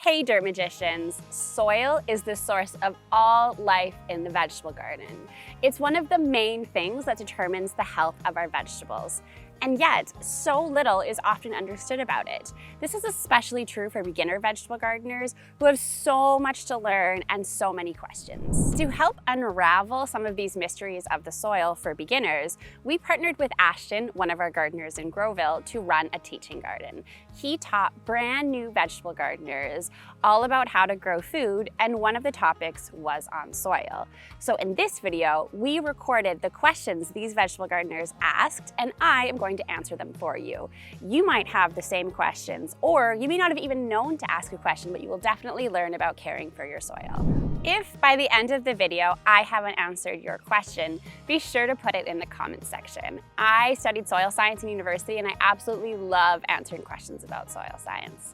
Hey Dirt Magicians, soil is the source of all life in the vegetable garden. It's one of the main things that determines the health of our vegetables. And yet, so little is often understood about it. This is especially true for beginner vegetable gardeners who have so much to learn and so many questions. To help unravel some of these mysteries of the soil for beginners, we partnered with Ashton, one of our gardeners in Growville, to run a teaching garden. He taught brand new vegetable gardeners all about how to grow food, and one of the topics was on soil. So in this video, we recorded the questions these vegetable gardeners asked, and I am going to answer them for you. You might have the same questions, or you may not have even known to ask a question, but you will definitely learn about caring for your soil. If by the end of the video I haven't answered your question, be sure to put it in the comments section. I studied soil science in university and I absolutely love answering questions about soil science.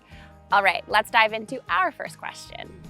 All right, let's dive into our first question.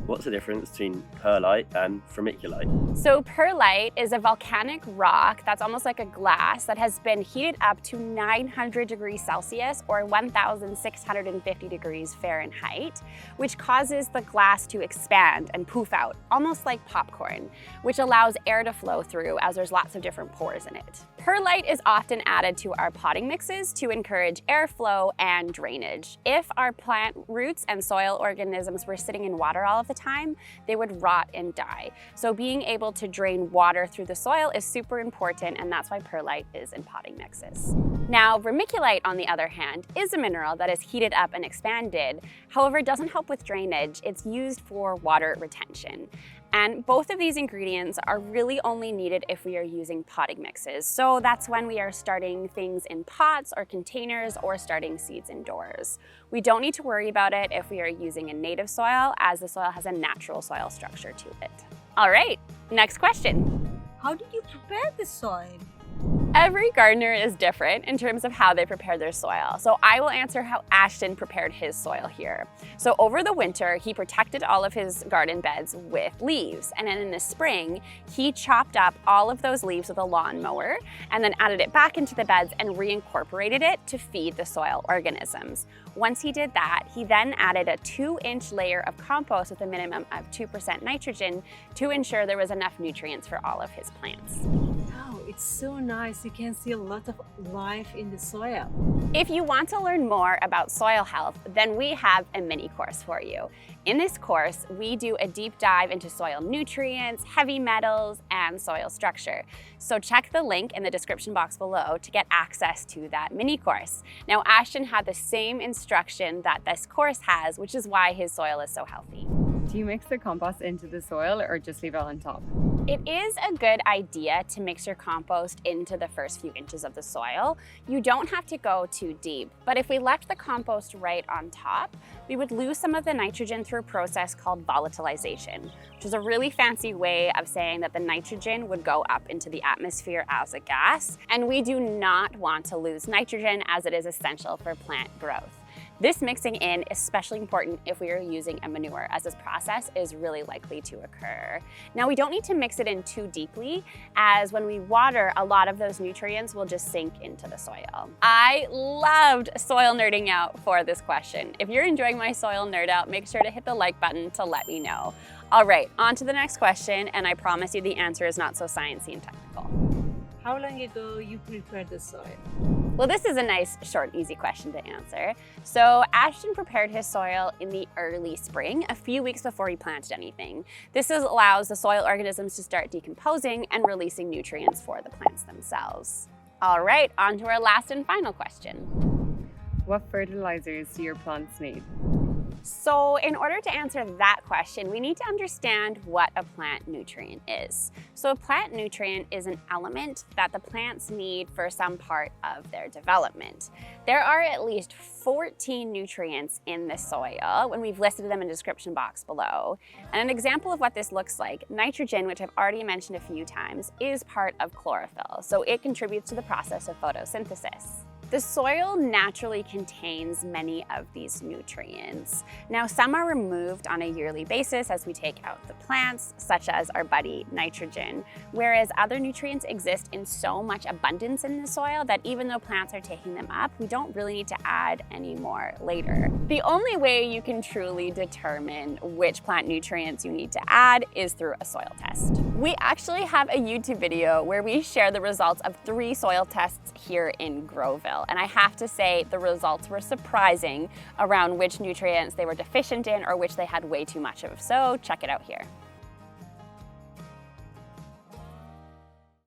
What's the difference between perlite and vermiculite? So perlite is a volcanic rock that's almost like a glass that has been heated up to 900 degrees Celsius or 1,650 degrees Fahrenheit, which causes the glass to expand and poof out, almost like popcorn, which allows air to flow through as there's lots of different pores in it. Perlite is often added to our potting mixes to encourage airflow and drainage. If our plant roots and soil organisms were sitting in water all of the time, they would rot and die. So being able to drain water through the soil is super important, and that's why perlite is in potting mixes. Now, vermiculite, on the other hand, is a mineral that is heated up and expanded. However, it doesn't help with drainage. It's used for water retention. And both of these ingredients are really only needed if we are using potting mixes. So that's when we are starting things in pots or containers or starting seeds indoors. We don't need to worry about it if we are using a native soil, as the soil has a natural soil structure to it. All right, next question. How did you prepare the soil? Every gardener is different in terms of how they prepare their soil. So I will answer how Ashton prepared his soil here. So over the winter, he protected all of his garden beds with leaves. And then in the spring, he chopped up all of those leaves with a lawnmower and then added it back into the beds and reincorporated it to feed the soil organisms. Once he did that, he then added a 2-inch layer of compost with a minimum of 2% nitrogen to ensure there was enough nutrients for all of his plants. Oh, it's so nice. You can see a lot of life in the soil. If you want to learn more about soil health, then we have a mini course for you. In this course, we do a deep dive into soil nutrients, heavy metals, and soil structure. So check the link in the description box below to get access to that mini course. Now, Ashton had the same instruction that this course has, which is why his soil is so healthy. Do you mix the compost into the soil or just leave it on top? It is a good idea to mix your compost into the first few inches of the soil. You don't have to go too deep, but if we left the compost right on top, we would lose some of the nitrogen through a process called volatilization, which is a really fancy way of saying that the nitrogen would go up into the atmosphere as a gas. And we do not want to lose nitrogen, as it is essential for plant growth. This mixing in is especially important if we are using a manure, as this process is really likely to occur. Now, we don't need to mix it in too deeply, as when we water, a lot of those nutrients will just sink into the soil. I loved soil nerding out for this question. If you're enjoying my soil nerd out, make sure to hit the like button to let me know. All right, on to the next question, and I promise you the answer is not so sciencey and technical. How long ago you prepared the soil? Well, this is a nice, short, easy question to answer. So Ashton prepared his soil in the early spring, a few weeks before he planted anything. This allows the soil organisms to start decomposing and releasing nutrients for the plants themselves. All right, on to our last and final question. What fertilizers do your plants need? So in order to answer that question, we need to understand what a plant nutrient is. So a plant nutrient is an element that the plants need for some part of their development. There are at least 14 nutrients in the soil when we've listed them in the description box below. And an example of what this looks like, nitrogen, which I've already mentioned a few times, is part of chlorophyll. So it contributes to the process of photosynthesis. The soil naturally contains many of these nutrients. Now, some are removed on a yearly basis as we take out the plants, such as our buddy nitrogen, whereas other nutrients exist in so much abundance in the soil that even though plants are taking them up, we don't really need to add any more later. The only way you can truly determine which plant nutrients you need to add is through a soil test. We actually have a YouTube video where we share the results of 3 soil tests here in Growville. And I have to say the results were surprising around which nutrients they were deficient in or which they had way too much of. So check it out here.